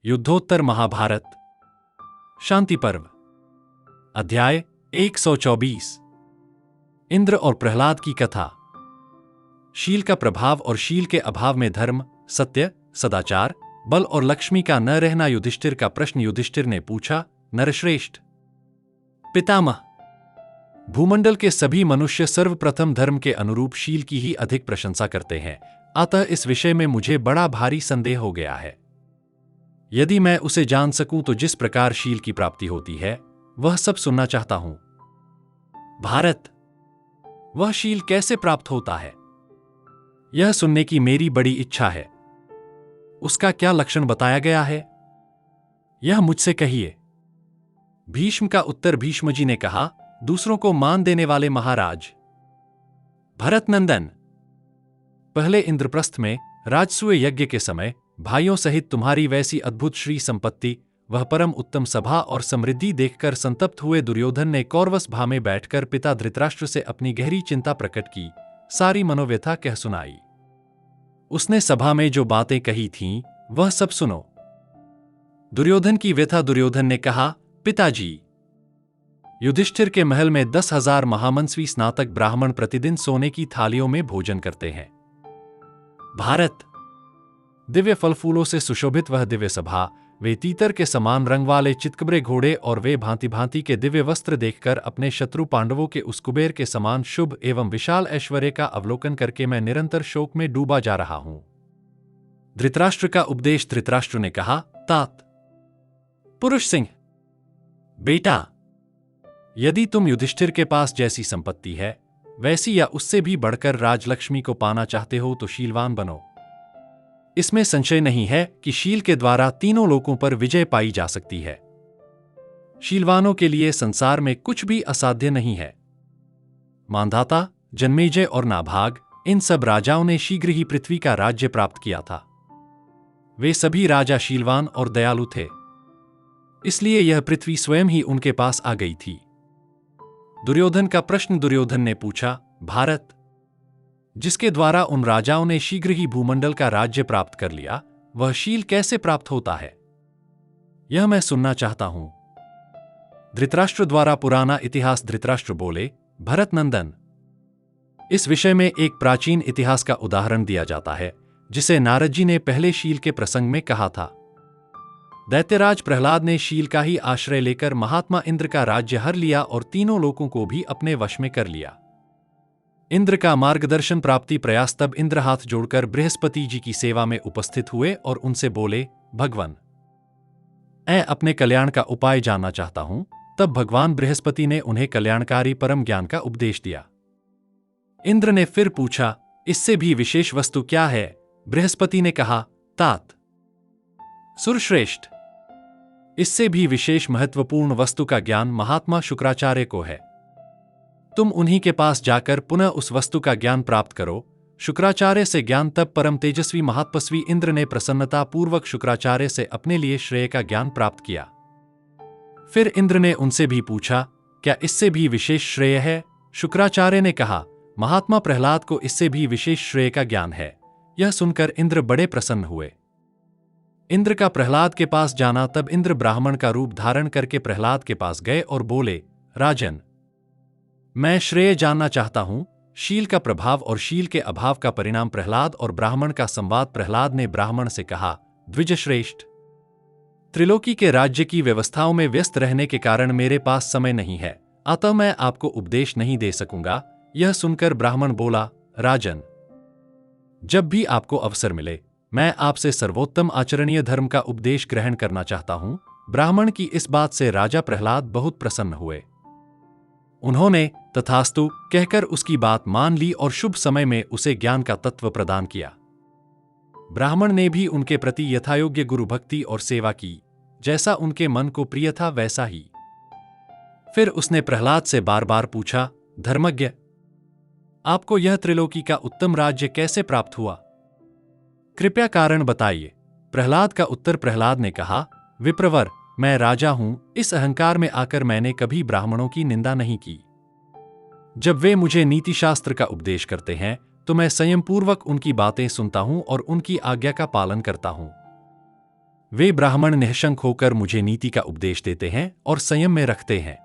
युद्धोत्तर महाभारत शांति पर्व अध्याय 124 इंद्र और प्रहलाद की कथा। शील का प्रभाव और शील के अभाव में धर्म, सत्य, सदाचार, बल और लक्ष्मी का न रहना। युधिष्ठिर का प्रश्न। युधिष्ठिर ने पूछा, नरश्रेष्ठ पितामह, भूमंडल के सभी मनुष्य सर्वप्रथम धर्म के अनुरूप शील की ही अधिक प्रशंसा करते हैं, अतः इस विषय में मुझे बड़ा भारी संदेह हो गया है। यदि मैं उसे जान सकूं तो जिस प्रकार शील की प्राप्ति होती है वह सब सुनना चाहता हूं। भारत, वह शील कैसे प्राप्त होता है, यह सुनने की मेरी बड़ी इच्छा है। उसका क्या लक्षण बताया गया है, यह मुझसे कहिए। भीष्म का उत्तर। भीष्म जी ने कहा, दूसरों को मान देने वाले महाराज भरत नंदन, पहले इंद्रप्रस्थ में राजसूय यज्ञ के समय भाइयों सहित तुम्हारी वैसी अद्भुत श्री संपत्ति, वह परम उत्तम सभा और समृद्धि देखकर संतप्त हुए दुर्योधन ने कौरवस भा में बैठकर पिता धृतराष्ट्र से अपनी गहरी चिंता प्रकट की, सारी मनोव्यथा कह सुनाई। उसने सभा में जो बातें कही थीं वह सब सुनो। दुर्योधन की व्यथा। दुर्योधन ने कहा, पिताजी, युधिष्ठिर के महल में 10,000 महामंसवी स्नातक ब्राह्मण प्रतिदिन सोने की थालियों में भोजन करते हैं। भारत, दिव्य फल फूलों से सुशोभित वह दिव्य सभा, वे तीतर के समान रंग वाले चितकबरे घोड़े और वे भांति भांति के दिव्य वस्त्र देखकर अपने शत्रु पांडवों के उस कुबेर के समान शुभ एवं विशाल ऐश्वर्य का अवलोकन करके मैं निरंतर शोक में डूबा जा रहा हूं। धृतराष्ट्र का उपदेश। धृतराष्ट्र ने कहा, तात पुरुष सिंह, बेटा, यदि तुम युधिष्ठिर के पास जैसी संपत्ति है वैसी या उससे भी बढ़कर राजलक्ष्मी को पाना चाहते हो तो शीलवान बनो। इसमें संशय नहीं है कि शील के द्वारा तीनों लोकों पर विजय पाई जा सकती है। शीलवानों के लिए संसार में कुछ भी असाध्य नहीं है। मांधाता, जन्मेजय और नाभाग, इन सब राजाओं ने शीघ्र ही पृथ्वी का राज्य प्राप्त किया था। वे सभी राजा शीलवान और दयालु थे, इसलिए यह पृथ्वी स्वयं ही उनके पास आ गई थी। दुर्योधन का प्रश्न। दुर्योधन ने पूछा, भारत, जिसके द्वारा उन राजाओं ने शीघ्र ही भूमंडल का राज्य प्राप्त कर लिया, वह शील कैसे प्राप्त होता है, यह मैं सुनना चाहता हूं। धृतराष्ट्र द्वारा पुराना इतिहास। धृतराष्ट्र बोले, भरत नंदन, इस विषय में एक प्राचीन इतिहास का उदाहरण दिया जाता है जिसे नारद जी ने पहले शील के प्रसंग में कहा था। दैत्यराज प्रहलाद ने शील का ही आश्रय लेकर महात्मा इंद्र का राज्य हर लिया और तीनों लोकों को भी अपने वश में कर लिया। इंद्र का मार्गदर्शन प्राप्ति प्रयास। तब इंद्र हाथ जोड़कर बृहस्पति जी की सेवा में उपस्थित हुए और उनसे बोले, भगवान, मैं अपने कल्याण का उपाय जानना चाहता हूं। तब भगवान बृहस्पति ने उन्हें कल्याणकारी परम ज्ञान का उपदेश दिया। इंद्र ने फिर पूछा, इससे भी विशेष वस्तु क्या है? बृहस्पति ने कहा, तात सुरश्रेष्ठ, इससे भी विशेष महत्वपूर्ण वस्तु का ज्ञान महात्मा शुक्राचार्य को है। तुम उन्हीं के पास जाकर पुनः उस वस्तु का ज्ञान प्राप्त करो। शुक्राचार्य से ज्ञान। तब परम तेजस्वी महातपस्वी इंद्र ने प्रसन्नता पूर्वक शुक्राचार्य से अपने लिए श्रेय का ज्ञान प्राप्त किया। फिर इंद्र ने उनसे भी पूछा, क्या इससे भी विशेष श्रेय है? शुक्राचार्य ने कहा, महात्मा प्रहलाद को इससे भी विशेष श्रेय का ज्ञान है। यह सुनकर इंद्र बड़े प्रसन्न हुए। इंद्र का प्रहलाद के पास जाना। तब इंद्र ब्राह्मण का रूप धारण करके प्रहलाद के पास गए और बोले, राजन, मैं श्रेय जानना चाहता हूं, शील का प्रभाव और शील के अभाव का परिणाम। प्रहलाद और ब्राह्मण का संवाद। प्रहलाद ने ब्राह्मण से कहा, द्विजश्रेष्ठ, त्रिलोकी के राज्य की व्यवस्थाओं में व्यस्त रहने के कारण मेरे पास समय नहीं है, अतः मैं आपको उपदेश नहीं दे सकूंगा। यह सुनकर ब्राह्मण बोला, राजन, जब भी आपको अवसर मिले मैं आपसे सर्वोत्तम आचरणीय धर्म का उपदेश ग्रहण करना चाहता हूं। ब्राह्मण की इस बात से राजा प्रहलाद बहुत प्रसन्न हुए। उन्होंने तथास्तु कहकर उसकी बात मान ली और शुभ समय में उसे ज्ञान का तत्व प्रदान किया। ब्राह्मण ने भी उनके प्रति यथायोग्य गुरु भक्ति और सेवा की, जैसा उनके मन को प्रिय था वैसा ही। फिर उसने प्रहलाद से बार बार पूछा, धर्मज्ञ, आपको यह त्रिलोकी का उत्तम राज्य कैसे प्राप्त हुआ? कृपया कारण बताइए। प्रहलाद का उत्तर। प्रहलाद ने कहा, विप्रवर, मैं राजा हूं, इस अहंकार में आकर मैंने कभी ब्राह्मणों की निंदा नहीं की। जब वे मुझे नीति शास्त्र का उपदेश करते हैं तो मैं संयम पूर्वक उनकी बातें सुनता हूं और उनकी आज्ञा का पालन करता हूं। वे ब्राह्मण निःशंक होकर मुझे नीति का उपदेश देते हैं और संयम में रखते हैं।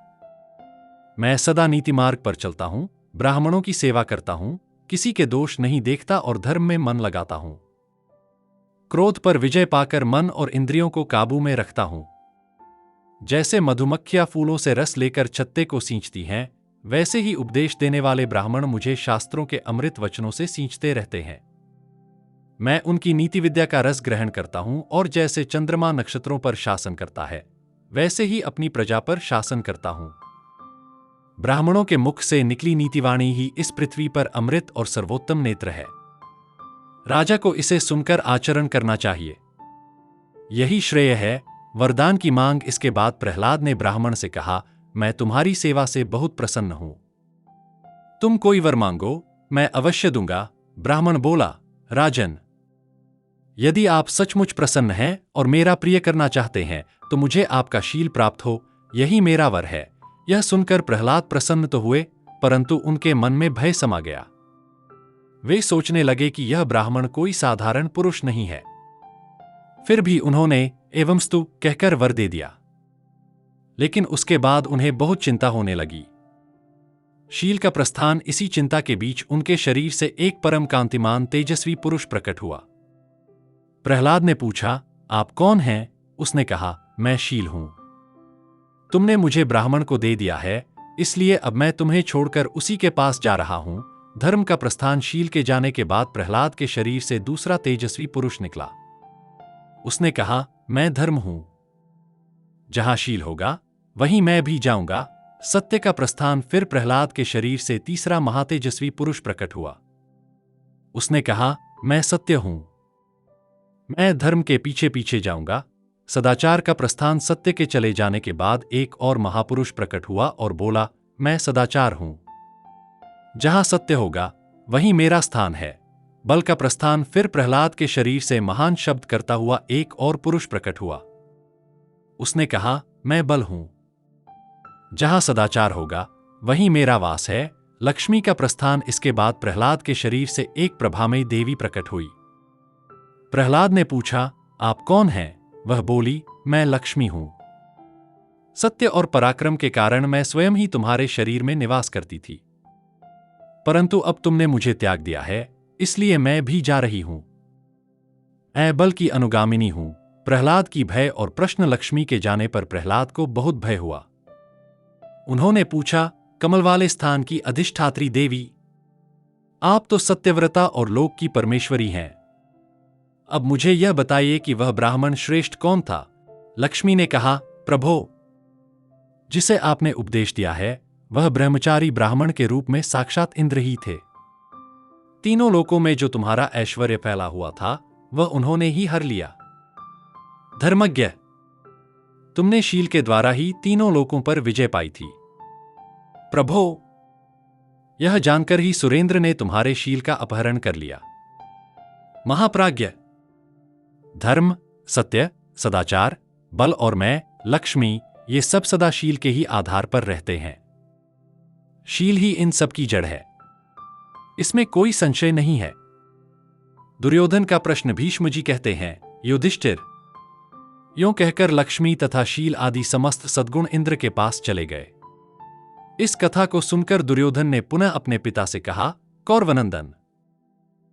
मैं सदा नीति मार्ग पर चलता हूं, ब्राह्मणों की सेवा करता हूं, किसी के दोष नहीं देखता और धर्म में मन लगाता हूं। क्रोध पर विजय पाकर मन और इंद्रियों को काबू में रखता हूं। जैसे मधुमक्खियां फूलों से रस लेकर छत्ते को सींचती हैं, वैसे ही उपदेश देने वाले ब्राह्मण मुझे शास्त्रों के अमृत वचनों से सींचते रहते हैं। मैं उनकी नीति विद्या का रस ग्रहण करता हूं और जैसे चंद्रमा नक्षत्रों पर शासन करता है, वैसे ही अपनी प्रजा पर शासन करता हूं। ब्राह्मणों के मुख से निकली नीतिवाणी ही इस पृथ्वी पर अमृत और सर्वोत्तम नेत्र है। राजा को इसे सुनकर आचरण करना चाहिए, यही श्रेय है। वरदान की मांग। इसके बाद प्रहलाद ने ब्राह्मण से कहा, मैं तुम्हारी सेवा से बहुत प्रसन्न हूं। तुम कोई वर मांगो, मैं अवश्य दूंगा। ब्राह्मण बोला, राजन, यदि आप सचमुच प्रसन्न हैं और मेरा प्रिय करना चाहते हैं तो मुझे आपका शील प्राप्त हो, यही मेरा वर है। यह सुनकर प्रहलाद प्रसन्न तो हुए, परंतु उनके मन में भय समा गया। वे सोचने लगे कि यह ब्राह्मण कोई साधारण पुरुष नहीं है। फिर भी उन्होंने एवंस्तु कहकर वर दे दिया, लेकिन उसके बाद उन्हें बहुत चिंता होने लगी। शील का प्रस्थान। इसी चिंता के बीच उनके शरीर से एक परम कांतिमान तेजस्वी पुरुष प्रकट हुआ। प्रहलाद ने पूछा, आप कौन हैं? उसने कहा, मैं शील हूं। तुमने मुझे ब्राह्मण को दे दिया है, इसलिए अब मैं तुम्हें छोड़कर उसी के पास जा रहा हूं। धर्म का प्रस्थान। शील के जाने के बाद प्रहलाद के शरीर से दूसरा तेजस्वी पुरुष निकला। उसने कहा, मैं धर्म हूं। जहां शील होगा वहीं मैं भी जाऊंगा। सत्य का प्रस्थान। फिर प्रहलाद के शरीर से तीसरा महातेजस्वी पुरुष प्रकट हुआ। उसने कहा, मैं सत्य हूं। मैं धर्म के पीछे पीछे जाऊंगा। सदाचार का प्रस्थान। सत्य के चले जाने के बाद एक और महापुरुष प्रकट हुआ और बोला, मैं सदाचार हूं। जहां सत्य होगा वहीं मेरा स्थान है। बल का प्रस्थान। फिर प्रहलाद के शरीर से महान शब्द करता हुआ एक और पुरुष प्रकट हुआ। उसने कहा, मैं बल हूं। जहां सदाचार होगा वहीं मेरा वास है। लक्ष्मी का प्रस्थान। इसके बाद प्रहलाद के शरीर से एक प्रभामयी देवी प्रकट हुई। प्रहलाद ने पूछा, आप कौन हैं? वह बोली, मैं लक्ष्मी हूं। सत्य और पराक्रम के कारण मैं स्वयं ही तुम्हारे शरीर में निवास करती थी, परंतु अब तुमने मुझे त्याग दिया है, इसलिए मैं भी जा रही हूं। मैं बल की अनुगामिनी हूं। प्रहलाद की भय और प्रश्न। लक्ष्मी के जाने पर प्रहलाद को बहुत भय हुआ। उन्होंने पूछा, कमल वाले स्थान की अधिष्ठात्री देवी, आप तो सत्यव्रता और लोक की परमेश्वरी हैं। अब मुझे यह बताइए कि वह ब्राह्मण श्रेष्ठ कौन था? लक्ष्मी ने कहा, प्रभो, जिसे आपने उपदेश दिया है वह ब्रह्मचारी ब्राह्मण के रूप में साक्षात इंद्र ही थे। तीनों लोकों में जो तुम्हारा ऐश्वर्य फैला हुआ था वह उन्होंने ही हर लिया। धर्मज्ञ, तुमने शील के द्वारा ही तीनों लोकों पर विजय पाई थी। प्रभो, यह जानकर ही सुरेंद्र ने तुम्हारे शील का अपहरण कर लिया। महाप्राज्ञ, धर्म, सत्य, सदाचार, बल और मैं, लक्ष्मी, ये सब सदा शील के ही आधार पर रहते हैं। शील ही इन सब की जड़ है, इसमें कोई संशय नहीं है। दुर्योधन का प्रश्न। भीष्म जी कहते हैं, युधिष्ठिर, यों कहकर लक्ष्मी तथा शील आदि समस्त सद्गुण इंद्र के पास चले गए। इस कथा को सुनकर दुर्योधन ने पुनः अपने पिता से कहा, कौरवनंदन,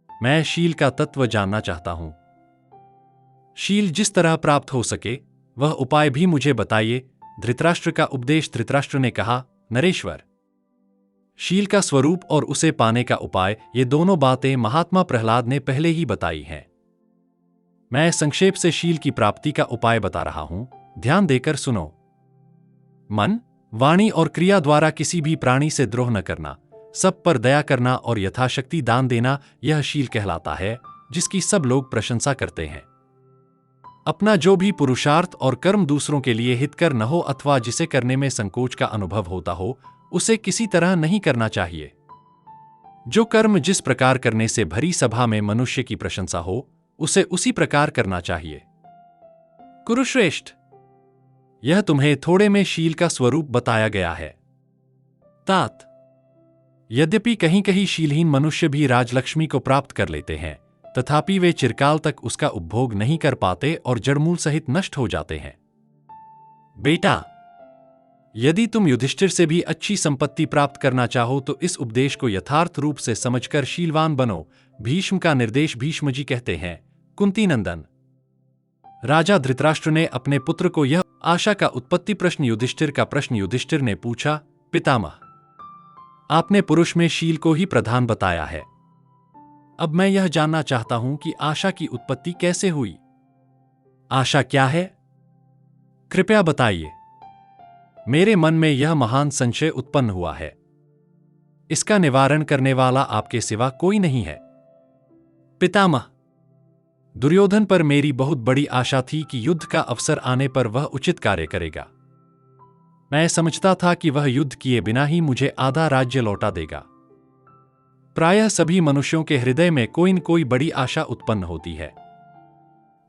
मैं शील का तत्व जानना चाहता हूं। शील जिस तरह प्राप्त हो सके वह उपाय भी मुझे बताइए। धृतराष्ट्र का उपदेश। धृतराष्ट्र ने कहा, नरेश्वर, शील का स्वरूप और उसे पाने का उपाय, ये दोनों बातें महात्मा प्रहलाद ने पहले ही बताई हैं। मैं संक्षेप से शील की प्राप्ति का उपाय बता रहा हूं, ध्यान देकर सुनो। मन, वाणी और क्रिया द्वारा किसी भी प्राणी से द्रोह न करना, सब पर दया करना और यथाशक्ति दान देना, यह शील कहलाता है जिसकी सब लोग प्रशंसा करते हैं। अपना जो भी पुरुषार्थ और कर्म दूसरों के लिए हितकर न हो अथवा जिसे करने में संकोच का अनुभव होता हो, उसे किसी तरह नहीं करना चाहिए। जो कर्म जिस प्रकार करने से भरी सभा में मनुष्य की प्रशंसा हो, उसे उसी प्रकार करना चाहिए। कुरुश्रेष्ठ, यह तुम्हें थोड़े में शील का स्वरूप बताया गया है। तात, यद्यपि कहीं कहीं शीलहीन मनुष्य भी राजलक्ष्मी को प्राप्त कर लेते हैं, तथापि वे चिरकाल तक उसका उपभोग नहीं कर पाते और जड़मूल सहित नष्ट हो जाते हैं। बेटा, यदि तुम युधिष्ठिर से भी अच्छी संपत्ति प्राप्त करना चाहो तो इस उपदेश को यथार्थ रूप से समझकर शीलवान बनो। भीष्म का निर्देश। भीष्म जी कहते हैं, कुंती नंदन। राजा धृतराष्ट्र ने अपने पुत्र को यह आशा का उत्पत्ति प्रश्न युधिष्ठिर का प्रश्न युधिष्ठिर ने पूछा, पितामह, आपने पुरुष में शील को ही प्रधान बताया है। अब मैं यह जानना चाहता हूं कि आशा की उत्पत्ति कैसे हुई। आशा क्या है? कृपया बताइए। मेरे मन में यह महान संशय उत्पन्न हुआ है। इसका निवारण करने वाला आपके सिवा कोई नहीं है। पितामह, दुर्योधन पर मेरी बहुत बड़ी आशा थी कि युद्ध का अवसर आने पर वह उचित कार्य करेगा। मैं समझता था कि वह युद्ध किए बिना ही मुझे आधा राज्य लौटा देगा। प्रायः सभी मनुष्यों के हृदय में कोई न कोई बड़ी आशा उत्पन्न होती है।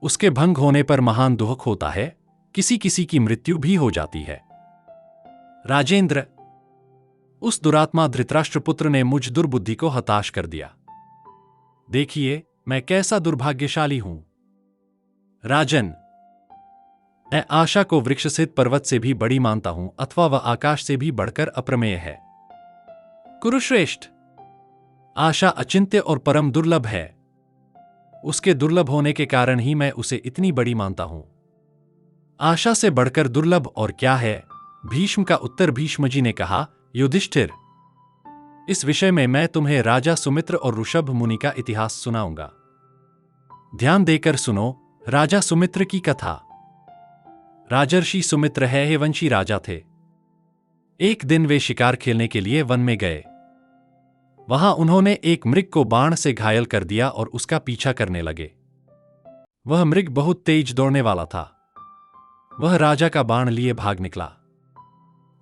उसके भंग होने पर महान दुख होता है, किसी किसी की मृत्यु भी हो जाती है। राजेंद्र, उस दुरात्मा धृतराष्ट्रपुत्र ने मुझ दुर्बुद्धि को हताश कर दिया। देखिए, मैं कैसा दुर्भाग्यशाली हूं। राजन, मैं आशा को वृक्षस्थित पर्वत से भी बड़ी मानता हूं अथवा वह आकाश से भी बढ़कर अप्रमेय है। कुरुश्रेष्ठ, आशा अचिंत्य और परम दुर्लभ है। उसके दुर्लभ होने के कारण ही मैं उसे इतनी बड़ी मानता हूं। आशा से बढ़कर दुर्लभ और क्या है? भीष्म का उत्तर। भीष्म जी ने कहा, युधिष्ठिर, इस विषय में मैं तुम्हें राजा सुमित्र और ऋषभ मुनि का इतिहास सुनाऊंगा। ध्यान देकर सुनो राजा सुमित्र की कथा। राजर्षि सुमित्र है वंशी राजा थे। एक दिन वे शिकार खेलने के लिए वन में गए। वहां उन्होंने एक मृग को बाण से घायल कर दिया और उसका पीछा करने लगे। वह मृग बहुत तेज दौड़ने वाला था। वह राजा का बाण लिए भाग निकला।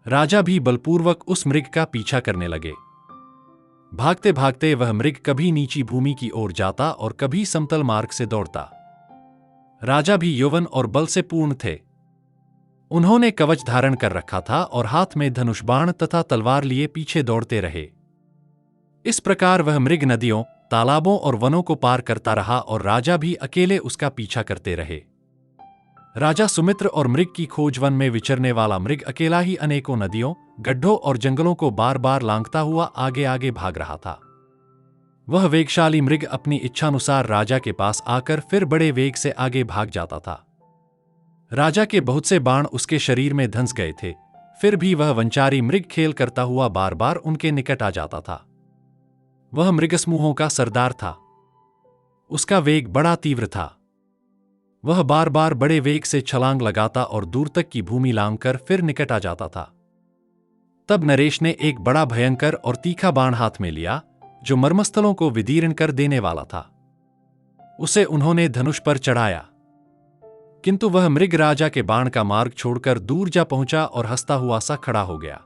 राजा भी बलपूर्वक उस मृग का पीछा करने लगे। भागते भागते वह मृग कभी नीची भूमि की ओर जाता और कभी समतल मार्ग से दौड़ता। राजा भी यौवन और बल से पूर्ण थे। उन्होंने कवच धारण कर रखा था और हाथ में धनुष बाण तथा तलवार लिए पीछे दौड़ते रहे। इस प्रकार वह मृग नदियों, तालाबों और वनों को पार करता रहा और राजा भी अकेले उसका पीछा करते रहे। राजा सुमित्र और मृग की खोज। वन में विचरने वाला मृग अकेला ही अनेकों नदियों, गड्ढों और जंगलों को बार बार लांघता हुआ आगे आगे भाग रहा था। वह वेगशाली मृग अपनी इच्छानुसार राजा के पास आकर फिर बड़े वेग से आगे भाग जाता था। राजा के बहुत से बाण उसके शरीर में धंस गए थे, फिर भी वह वंचारी मृग खेल करता हुआ बार बार उनके निकट आ जाता था। वह मृगसमूहों का सरदार था। उसका वेग बड़ा तीव्र था। वह बार बार बड़े वेग से छलांग लगाता और दूर तक की भूमि लांघकर फिर निकट आ जाता था। तब नरेश ने एक बड़ा भयंकर और तीखा बाण हाथ में लिया, जो मर्मस्थलों को विदीर्ण कर देने वाला था। उसे उन्होंने धनुष पर चढ़ाया, किंतु वह मृग राजा के बाण का मार्ग छोड़कर दूर जा पहुंचा और हंसता हुआ सा खड़ा हो गया।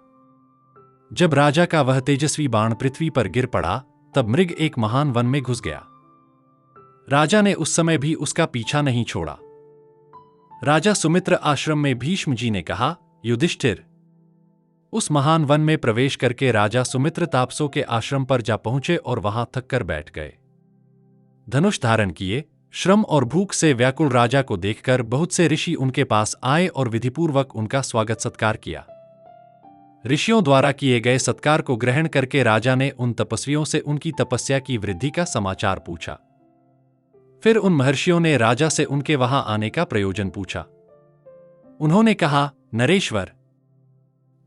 जब राजा का वह तेजस्वी बाण पृथ्वी पर गिर पड़ा, तब मृग एक महान वन में घुस गया। राजा ने उस समय भी उसका पीछा नहीं छोड़ा। राजा सुमित्र आश्रम में भीष्म जी ने कहा, युधिष्ठिर, उस महान वन में प्रवेश करके राजा सुमित्र तापसों के आश्रम पर जा पहुंचे और वहां थककर बैठ गए। धनुष धारण किए, श्रम और भूख से व्याकुल राजा को देखकर बहुत से ऋषि उनके पास आए और विधिपूर्वक उनका स्वागत सत्कार किया। ऋषियों द्वारा किए गए सत्कार को ग्रहण करके राजा ने उन तपस्वियों से उनकी तपस्या की वृद्धि का समाचार पूछा। फिर उन महर्षियों ने राजा से उनके वहां आने का प्रयोजन पूछा। उन्होंने कहा, नरेश्वर,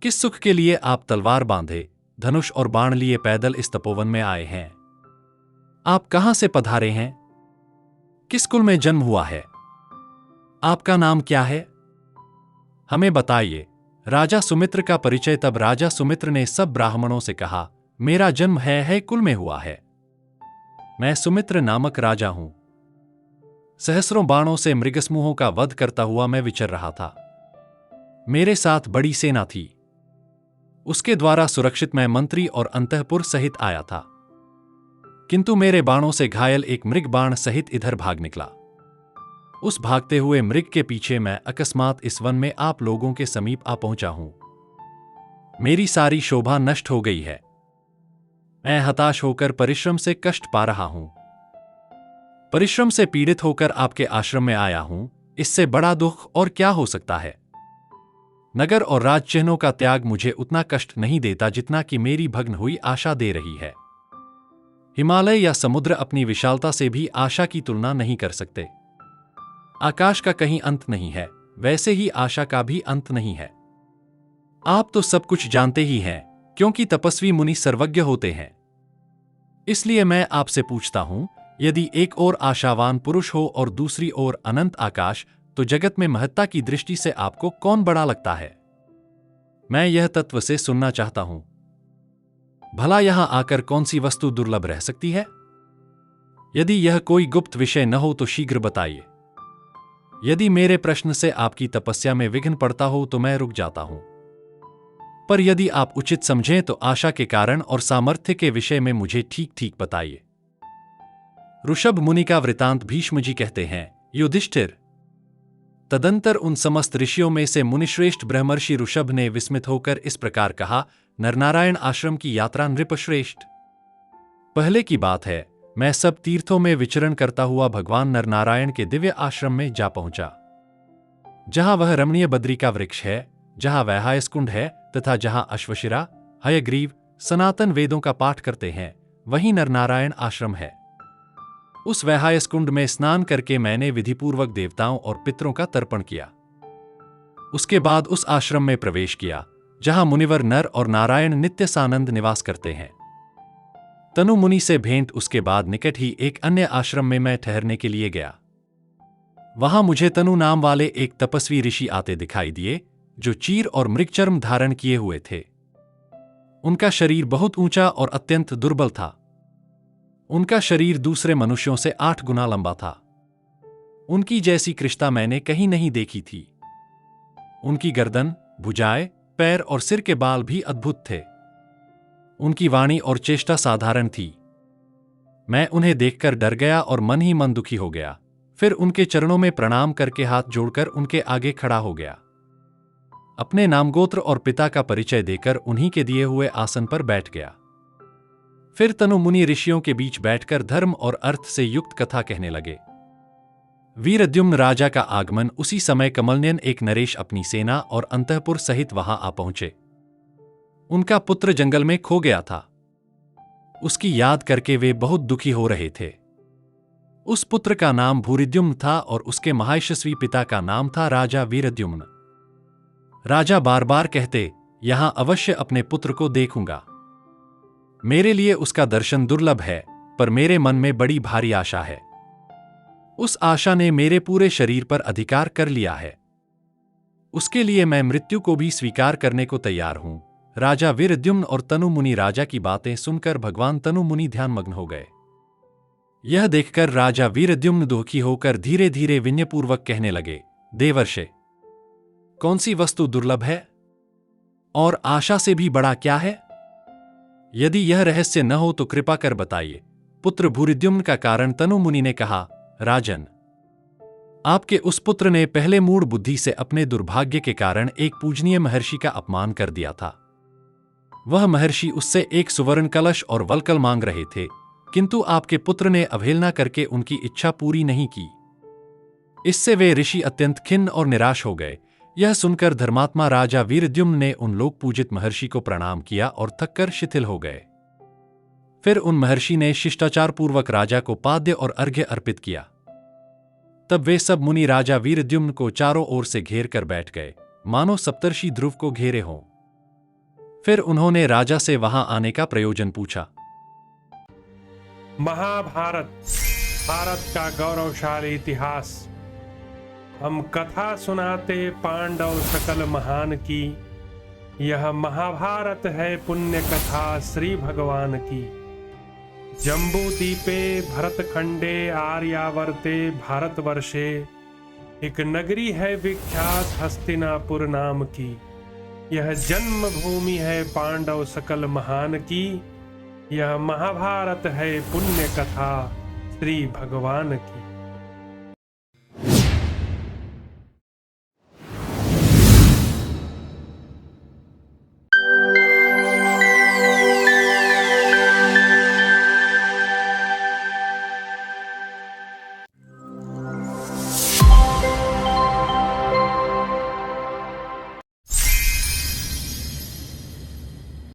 किस सुख के लिए आप तलवार बांधे, धनुष और बाण लिए पैदल इस तपोवन में आए हैं? आप कहां से पधारे हैं? किस कुल में जन्म हुआ है? आपका नाम क्या है? हमें बताइए। राजा सुमित्र का परिचय। तब राजा सुमित्र ने सब ब्राह्मणों से कहा, मेरा जन्म है कुल में हुआ है। मैं सुमित्र नामक राजा हूं। सहस्रों बाणों से मृगसमूहों का वध करता हुआ मैं विचर रहा था। मेरे साथ बड़ी सेना थी। उसके द्वारा सुरक्षित मैं मंत्री और अंतःपुर सहित आया था, किंतु मेरे बाणों से घायल एक मृग बाण सहित इधर भाग निकला। उस भागते हुए मृग के पीछे मैं अकस्मात इस वन में आप लोगों के समीप आ पहुंचा हूं। मेरी सारी शोभा नष्ट हो गई है। मैं हताश होकर परिश्रम से कष्ट पा रहा हूं। परिश्रम से पीड़ित होकर आपके आश्रम में आया हूं, इससे बड़ा दुख और क्या हो सकता है। नगर और राज चिन्हों का त्याग मुझे उतना कष्ट नहीं देता जितना कि मेरी भग्न हुई आशा दे रही है। हिमालय या समुद्र अपनी विशालता से भी आशा की तुलना नहीं कर सकते। आकाश का कहीं अंत नहीं है, वैसे ही आशा का भी अंत नहीं है। आप तो सब कुछ जानते ही हैं, क्योंकि तपस्वी मुनि सर्वज्ञ होते हैं। इसलिए मैं आपसे पूछता हूं, यदि एक ओर आशावान पुरुष हो और दूसरी ओर अनंत आकाश, तो जगत में महत्ता की दृष्टि से आपको कौन बड़ा लगता है? मैं यह तत्व से सुनना चाहता हूं। भला यहां आकर कौन सी वस्तु दुर्लभ रह सकती है? यदि यह कोई गुप्त विषय न हो तो शीघ्र बताइए। यदि मेरे प्रश्न से आपकी तपस्या में विघ्न पड़ता हो तो मैं रुक जाता हूं, पर यदि आप उचित समझें तो आशा के कारण और सामर्थ्य के विषय में मुझे ठीक ठीक बताइए। ऋषभ मुनि का वृतांत भीष्म जी कहते हैं। युधिष्ठिर। तदंतर उन समस्त ऋषियों में से मुनिश्रेष्ठ ब्रह्मर्षि ऋषभ ने विस्मित होकर इस प्रकार कहा, नरनारायण आश्रम की यात्रा नृपश्रेष्ठ। पहले की बात है, मैं सब तीर्थों में विचरण करता हुआ भगवान नरनारायण के दिव्य आश्रम में जा पहुंचा। जहां वह रमणीय बद्री का वृक्ष है, जहां वैहायस्कुंड है तथा जहां अश्वशिरा, हयग्रीव सनातन वेदों का पाठ करते हैं, वहीं नरनारायण आश्रम है। उस वैहायस्कुंड में स्नान करके मैंने विधिपूर्वक देवताओं और पितरों का तर्पण किया। उसके बाद उस आश्रम में प्रवेश किया जहां मुनिवर नर और नारायण नित्य सानंद निवास करते हैं। तनु मुनि से भेंट उसके बाद निकट ही एक अन्य आश्रम में मैं ठहरने के लिए गया। वहां मुझे तनु नाम वाले एक तपस्वी ऋषि आते दिखाई दिए, जो चीर और मृगचर्म धारण किए हुए थे। उनका शरीर बहुत ऊंचा और अत्यंत दुर्बल था। उनका शरीर दूसरे मनुष्यों से 8 गुना लंबा था। उनकी जैसी कृष्णा मैंने कहीं नहीं देखी थी। उनकी गर्दन, भुजाएं, पैर और सिर के बाल भी अद्भुत थे। उनकी वाणी और चेष्टा साधारण थी। मैं उन्हें देखकर डर गया और मन ही मन दुखी हो गया। फिर उनके चरणों में प्रणाम करके हाथ जोड़कर उनके आगे खड़ा हो गया। अपने नामगोत्र और पिता का परिचय देकर उन्हीं के दिए हुए आसन पर बैठ गया। फिर तनु मुनि ऋषियों के बीच बैठकर धर्म और अर्थ से युक्त कथा कहने लगे। वीरद्युम्न राजा का आगमन उसी समय कमलनयन एक नरेश अपनी सेना और अंतःपुर सहित वहां आ पहुंचे। उनका पुत्र जंगल में खो गया था। उसकी याद करके वे बहुत दुखी हो रहे थे। उस पुत्र का नाम भूरिद्युम्न था और उसके महायशस्वी पिता का नाम था राजा वीरद्युम्न। राजा बार बार कहते, यहां अवश्य अपने पुत्र को देखूंगा। मेरे लिए उसका दर्शन दुर्लभ है, पर मेरे मन में बड़ी भारी आशा है। उस आशा ने मेरे पूरे शरीर पर अधिकार कर लिया है। उसके लिए मैं मृत्यु को भी स्वीकार करने को तैयार हूं। राजा वीरद्युम्न और तनु मुनि राजा की बातें सुनकर भगवान तनु मुनि ध्यानमग्न हो गए। यह देखकर राजा वीरद्युम्न दुखी होकर धीरे धीरे विनयपूर्वक कहने लगे, देवर्षे, कौन सी वस्तु दुर्लभ है और आशा से भी बड़ा क्या है? यदि यह रहस्य न हो तो कृपा कर बताइए। पुत्र भूरिद्युम्न का कारण तनु मुनि ने कहा, राजन, आपके उस पुत्र ने पहले मूढ़ बुद्धि से अपने दुर्भाग्य के कारण एक पूजनीय महर्षि का अपमान कर दिया था। वह महर्षि उससे एक सुवर्ण कलश और वलकल मांग रहे थे, किंतु आपके पुत्र ने अवहेलना करके उनकी इच्छा पूरी नहीं की। इससे वे ऋषि अत्यंत खिन्न और निराश हो गए। यह सुनकर धर्मात्मा राजा वीरद्युम्न ने उन लोक पूजित महर्षि को प्रणाम किया और थककर शिथिल हो गए। फिर उन महर्षि ने शिष्टाचार पूर्वक राजा को पाद्य और अर्घ्य अर्पित किया। तब वे सब मुनि राजा वीरद्युम्न को चारों ओर से घेर कर बैठ गए, मानो सप्तर्षि ध्रुव को घेरे हों। फिर उन्होंने राजा से वहां आने का प्रयोजन पूछा। महाभारत, भारत का गौरवशाली इतिहास। हम कथा सुनाते पांडव सकल महान की। यह महाभारत है पुण्य कथा श्री भगवान की। जम्बू दीपे भरतखंडे आर्यावर्ते भारतवर्षे एक नगरी है विख्यात हस्तिनापुर नाम की। यह जन्मभूमि है पांडव सकल महान की। यह महाभारत है पुण्य कथा श्री भगवान की।